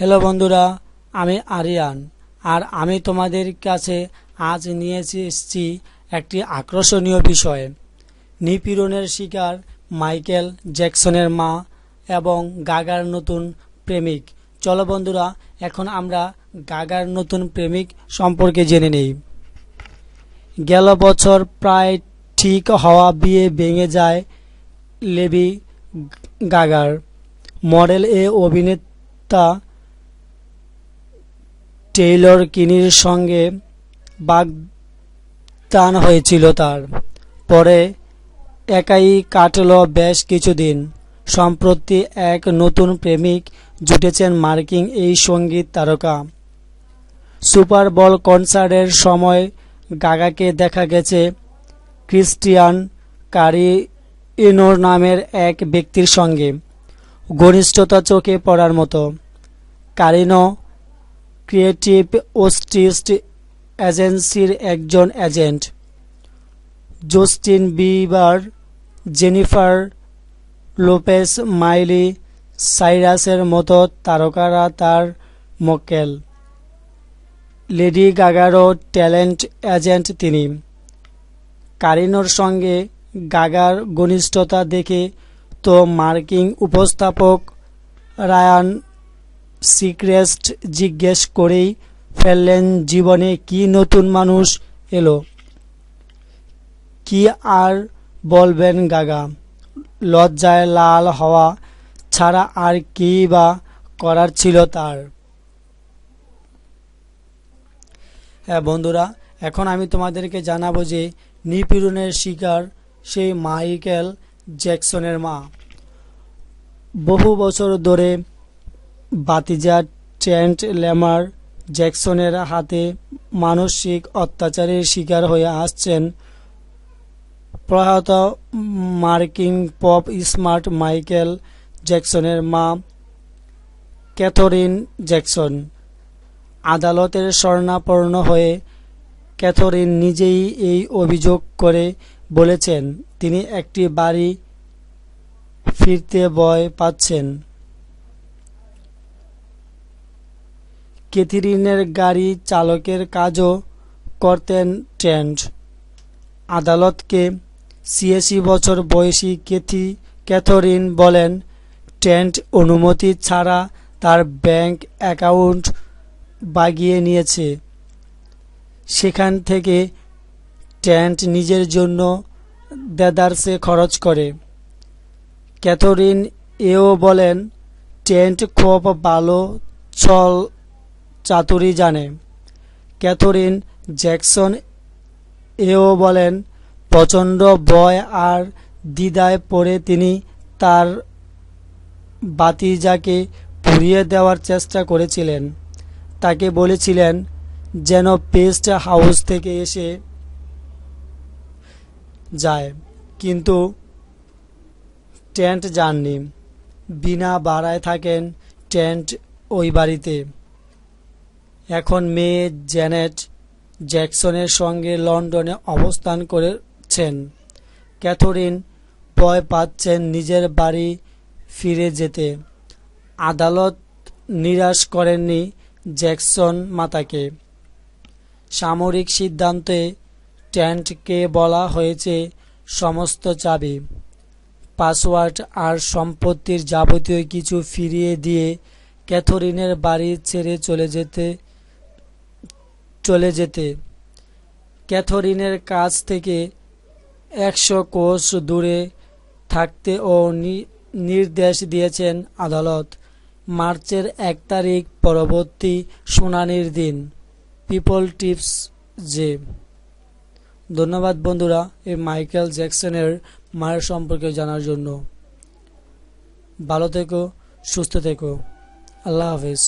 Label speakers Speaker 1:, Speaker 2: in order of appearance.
Speaker 1: Hello বন্ধুরা, আমি আরিয়ান আর আমি তোমাদের কাছে আজ নিয়ে এসেছি একটি আকর্ষণীয় বিষয়। নিপীড়নের শিকার মাইকেল জ্যাকসনের মা এবং গাগার নতুন প্রেমিক। চলো বন্ধুরা, এখন আমরা গাগার নতুন প্রেমিক সম্পর্কে জেনে নেই। গেল বছর প্রায় ঠিক হওয়া বিয়ে ভেঙে যায় লেডি গাগার। মডেল অভিনেতা টেইলর কিনির সঙ্গে বাগদান হয়েছিল তার। পরে একাই কাটল বেশ কিছুদিন। সম্প্রতি এক নতুন প্রেমিক জুটেছেন মার্কিন এই সঙ্গীত তারকা। সুপার বোল কনসার্টের সময় গাগাকে দেখা গেছে ক্রিস্টিয়ান কারিনোর নামের এক ব্যক্তির সঙ্গে। ঘনিষ্ঠতা চোখে পড়ার মতো। কারিনো ক্রিয়েটিভ আর্টিস্ট এজেন্সির একজন agent. Justin Bieber, Jennifer Lopez, Miley সাইরাসের মতো তারকারা তার মক্কেল। লেডি গাগারও ট্যালেন্ট এজেন্ট তিনি। কারিনোর সঙ্গে গাগার ঘনিষ্ঠতা দেখে তো মার্কিন উপস্থাপক রায়ান সিক্রেস্ট জিজ্ঞেস করেই ফেললেন, জীবনে কি নতুন মানুষ এলো? কি আর বলবেন গাগা? লজ্জায় লাল হওয়া ছাড়া আর কি বা করার ছিল তার? হ্যাঁ বন্ধুরা, এখন আমি তোমাদেরকে জানাবো যে নিপীড়নের শিকার সেই মাইকেল জ্যাকসনের মা। বহু বছর ধরে ভাতিজা ট্রেন্ট ল্যামার জ্যাকসনের হাতে মানসিক অত্যাচারের শিকার হয়ে আসছেন প্রয়াত মার্কিন পপ স্টার মাইকেল জ্যাকসনের মা ক্যাথরিন জ্যাকসন। আদালতের শরণাপন্ন হয়ে ক্যাথরিন নিজেই এই অভিযোগ করে বলেছেন তিনি একটি বাড়ি ফিরতে ভয় পাচ্ছেন। ক্যাথরিনের গাড়ি চালকের কাজও করতেন ট্রেন্ট। আদালতকে ৮৬ বছর বয়সী ক্যাথরিন বলেন, ট্রেন্ট অনুমতি ছাড়া তার ব্যাংক অ্যাকাউন্ট বাগিয়ে নিয়েছে। সেখান থেকে ট্রেন্ট নিজের জন্য দেদারসে খরচ করে। ক্যাথরিন এও বলেন, ট্রেন্ট খুব ভালো ছল চাতুরি জানে। ক্যাথরিন জ্যাকসন এও বলেন, প্রচণ্ড ভয় আর দ্বিধায় পড়ে তিনি তার ভাতিজাকে পুড়িয়ে দেওয়ার চেষ্টা করেছিলেন। তাকে বলেছিলেন যেন পেস্ট হাউস থেকে এসে যায়, কিন্তু ট্রেন্ট যাননি। বিনা ভাড়ায় থাকেন ট্রেন্ট ওই বাড়িতে। এখন মেয়ে জ্যানেট জ্যাকসনের সঙ্গে লন্ডনে অবস্থান করেছেন। ক্যাথরিন ভয় পাচ্ছেন নিজের বাড়ি ফিরে যেতে। আদালত নিরাশ করেননি জ্যাকসন মাতাকে। সামরিক সিদ্ধান্তে ট্রেন্টকে বলা হয়েছে সমস্ত চাবি, পাসওয়ার্ড আর সম্পত্তির যাবতীয় কিছু ফিরিয়ে দিয়ে ক্যাথরিনের বাড়ি ছেড়ে চলে যেতে। ক্যাথরিনের কাছ থেকে ১০০ কোষ দূরে থাকতে ও নির্দেশ দিয়েছেন আদালত। মার্চের ১ তারিখ পরবর্তী শুনানির দিন। পিপল টিপস যে। ধন্যবাদ বন্ধুরা এই মাইকেল জ্যাকসনের মায়ের সম্পর্কে জানার জন্য। ভালো থেকো, সুস্থ থেকো। আল্লাহ হাফেজ।